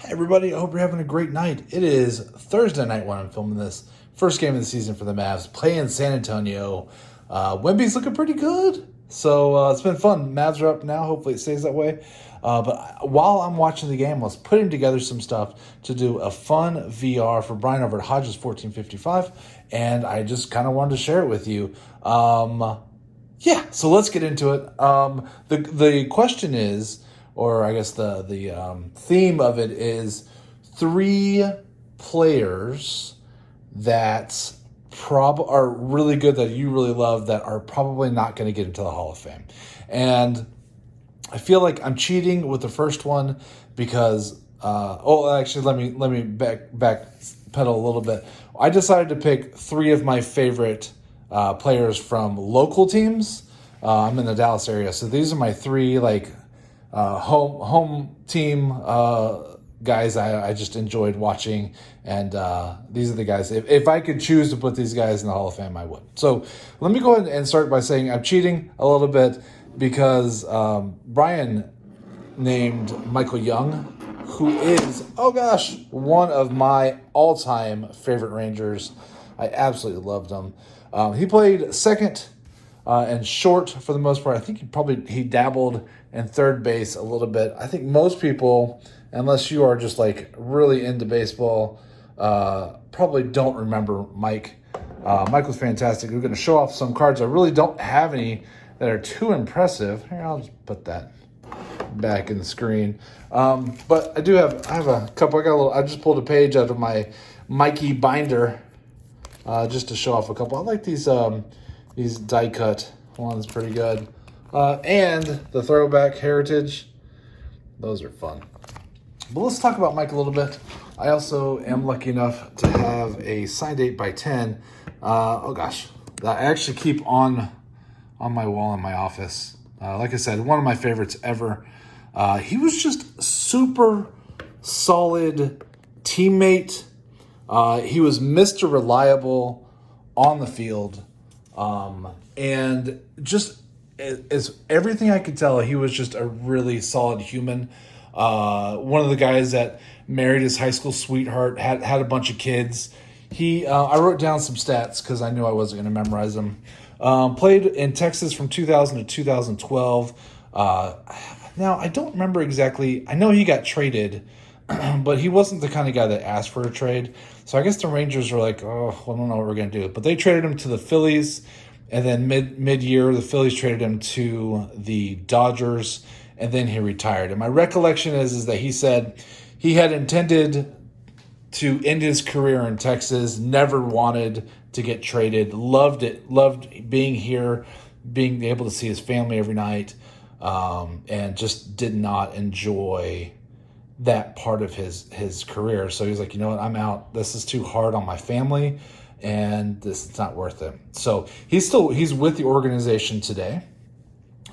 Hey everybody, I hope you're having a great night. It is Thursday night when I'm filming this. First game of the season for the Mavs, playing San Antonio. Wemby's looking pretty good, so it's been fun. Mavs are up now, hopefully it stays that way. But while I'm watching the game, I was putting together some stuff to do a fun VR for Brian over at Hodges 1455, and I just kind of wanted to share it with you. Yeah, so let's get into it. The question is, or I guess the theme of it is three players that are really good, that you really love, that are probably not going to get into the Hall of Fame. And I feel like I'm cheating with the first one because actually let me back pedal a little bit. I decided to pick three of my favorite players from local teams. I'm in the Dallas area, so these are my three home team guys I just enjoyed watching, and these are the guys. If I could choose to put these guys in the Hall of Fame, I would. So let me go ahead and start by saying I'm cheating a little bit because Brian named Michael Young, who is, one of my all-time favorite Rangers. I absolutely loved him. He played second and short for the most part. I think he dabbled in third base a little bit. I think most people, unless you are just like really into baseball, probably don't remember Mike. Mike was fantastic. We're going to show off some cards. I really don't have any that are too impressive. Here, I'll just put that back in the screen. But I have a couple. I just pulled a page out of my Mikey binder just to show off a couple. I like these die cut ones, pretty good. And the throwback heritage, those are fun. But let's talk about Mike a little bit. I also am lucky enough to have a signed 8x10. That I actually keep on my wall in my office. Like I said, one of my favorites ever. He was just super solid teammate. He was Mr. Reliable on the field. And just as everything I could tell, he was just a really solid human. One of the guys that married his high school sweetheart, had a bunch of kids. I wrote down some stats because I knew I wasn't going to memorize them. Played in Texas from 2000 to 2012. Now, I don't remember exactly. I know he got traded, but he wasn't the kind of guy that asked for a trade. So I guess the Rangers were like, I don't know what we're going to do. But they traded him to the Phillies. And then mid-year, the Phillies traded him to the Dodgers, and then he retired. And my recollection is that he said he had intended to end his career in Texas, never wanted to get traded, loved it, loved being here, being able to see his family every night, and just did not enjoy that part of his career. So he's like, you know what, I'm out. This is too hard on my family, and this is not worth it. So he's with the organization today.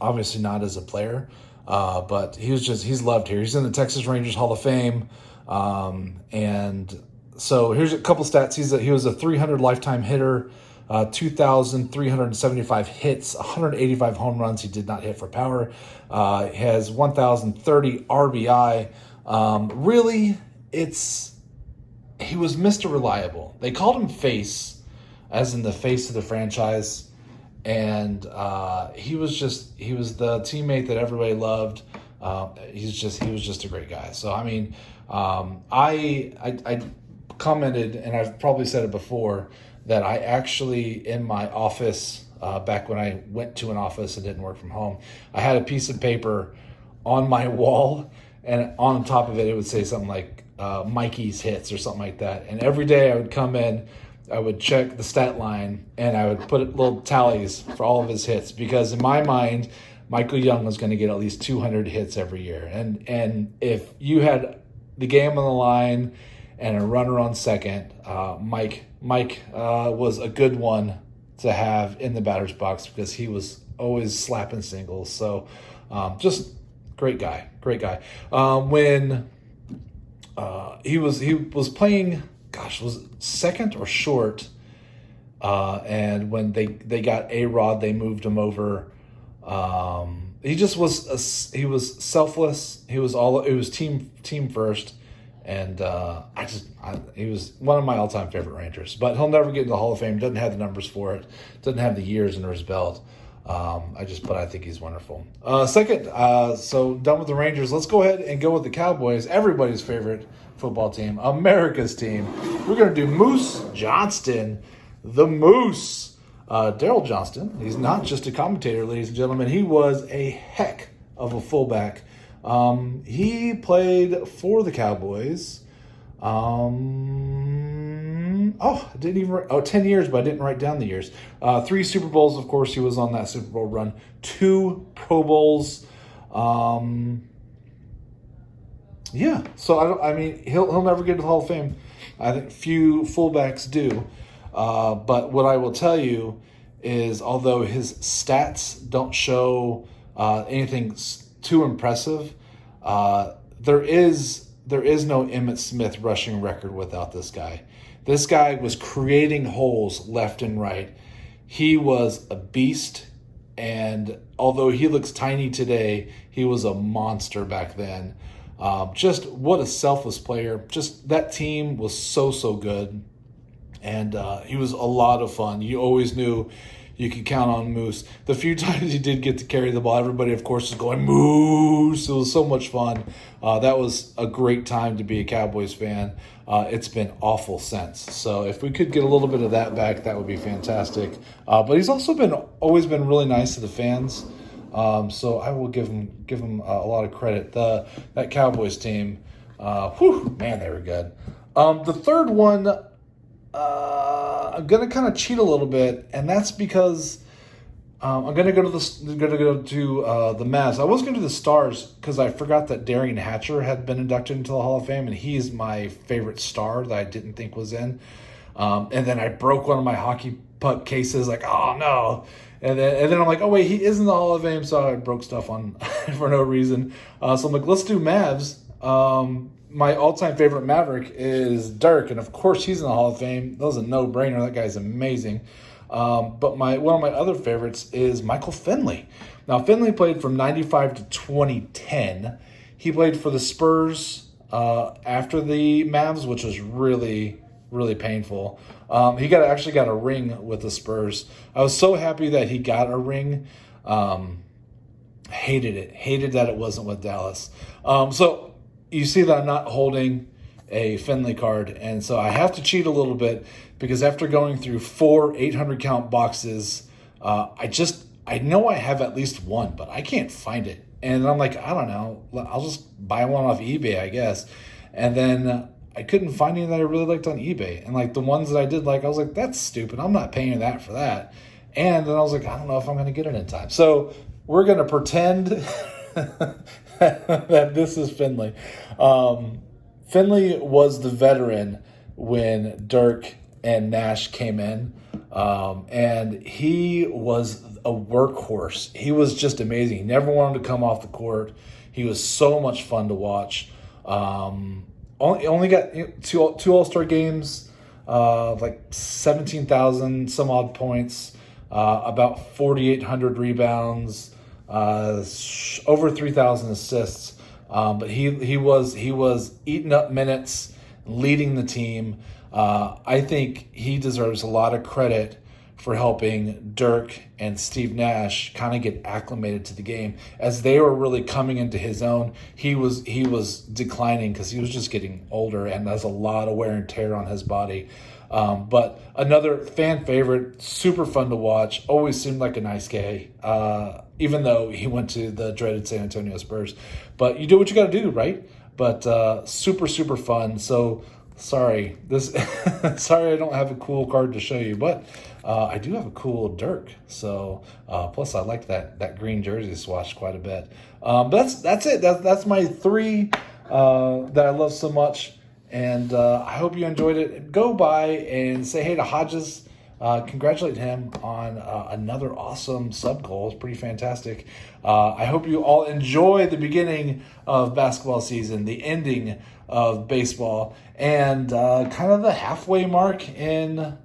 Obviously not as a player, but he's loved here. He's in the Texas Rangers Hall of Fame. And so here's a couple stats. He was a 300 lifetime hitter, 2,375 hits, 185 home runs. He did not hit for power. He has 1,030 RBI. He was Mr. Reliable. They called him Face, as in the face of the franchise. And he was the teammate that everybody loved. He was just a great guy. So, I mean, I commented, and I've probably said it before, that I actually, in my office, back when I went to an office and didn't work from home, I had a piece of paper on my wall, and on top of it, it would say something like Mikey's hits or something like that. And every day I would come in, I would check the stat line, and I would put little tallies for all of his hits, because in my mind, Michael Young was going to get at least 200 hits every year. And if you had the game on the line and a runner on second, Mike was a good one to have in the batter's box, because he was always slapping singles. So just great guy. When he was playing, was it second or short? And when they got A-Rod, they moved him over. He just was he was selfless. It was team first, And he was one of my all-time favorite Rangers. But he'll never get into the Hall of Fame. Doesn't have the numbers for it. Doesn't have the years under his belt. But I think he's wonderful. Second, so done with the Rangers. Let's go ahead and go with the Cowboys. Everybody's favorite football team. America's team. We're going to do Moose Johnston. The Moose. Daryl Johnston. He's not just a commentator, ladies and gentlemen. He was a heck of a fullback. He played for the Cowboys. 10 years, but I didn't write down the years. 3 Super Bowls, of course, he was on that Super Bowl run. 2 Pro Bowls. So he'll never get to the Hall of Fame. I think few fullbacks do. But what I will tell you is, although his stats don't show anything too impressive, there is no Emmitt Smith rushing record without this guy. This guy was creating holes left and right. He was a beast, and although he looks tiny today, he was a monster back then. Just what a selfless player. Just that team was so good, and he was a lot of fun. You always knew you could count on Moose. The few times he did get to carry the ball, everybody, of course, was going, Moose. It was so much fun. That was a great time to be a Cowboys fan. It's been awful since. So if we could get a little bit of that back, that would be fantastic. But he's also always been really nice to the fans. So I will give him a lot of credit. That Cowboys team, man, they were good. The third one, I'm gonna kind of cheat a little bit, and that's because I'm gonna go to the Mavs. I was gonna do the Stars because I forgot that Darian Hatcher had been inducted into the Hall of Fame, and he's my favorite star that I didn't think was in. And then I broke one of my hockey puck cases, like, oh no. And then I'm like, oh wait, he is in the Hall of Fame, so I broke stuff on for no reason. So I'm like, let's do Mavs. My all-time favorite Maverick is Dirk, and of course he's in the Hall of Fame. That was a no-brainer. That guy's amazing. But one of my other favorites is Michael Finley. Now, Finley played from 95 to 2010. He played for the Spurs after the Mavs, which was really, really painful. He actually got a ring with the Spurs. I was so happy that he got a ring. Hated it. Hated that it wasn't with Dallas. So you see that I'm not holding a Finley card, and so I have to cheat a little bit because after going through 4 800-count boxes, I know I have at least one, but I can't find it. And I'm like, I don't know, I'll just buy one off eBay, I guess. And then I couldn't find any that I really liked on eBay. And like the ones that I did like, I was like, that's stupid. I'm not paying that for that. And then I was like, I don't know if I'm going to get it in time. So we're going to pretend that this is Finley. Finley was the veteran when Dirk and Nash came in, and he was a workhorse. He was just amazing. He never wanted to come off the court. He was so much fun to watch. Only got two All-Star games, like 17,000 some odd points, about 4,800 rebounds, over 3,000 assists. But he was eating up minutes, leading the team. I think he deserves a lot of credit for helping Dirk and Steve Nash kind of get acclimated to the game. As they were really coming into his own, he was declining because he was just getting older and has a lot of wear and tear on his body. But another fan favorite, super fun to watch, always seemed like a nice guy, even though he went to the dreaded San Antonio Spurs. But you do what you got to do, right? But super, super fun. So sorry, sorry I don't have a cool card to show you, but I do have a cool Dirk. So plus I like that green jersey swatch quite a bit. That's it. That's my 3 that I love so much. And I hope you enjoyed it. Go by and say hey to Hodges. Congratulate him on another awesome sub goal. It's pretty fantastic. I hope you all enjoy the beginning of basketball season, the ending of baseball, and kind of the halfway mark in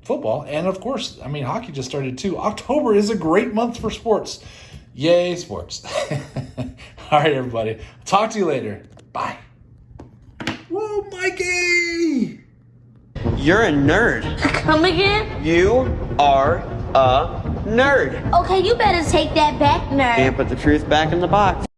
football. And of course, hockey just started too. October is a great month for sports. Yay, sports. All right, everybody. Talk to you later. Bye. Mikey! You're a nerd. Come again? You are a nerd. Okay, you better take that back, nerd. Can't put the truth back in the box.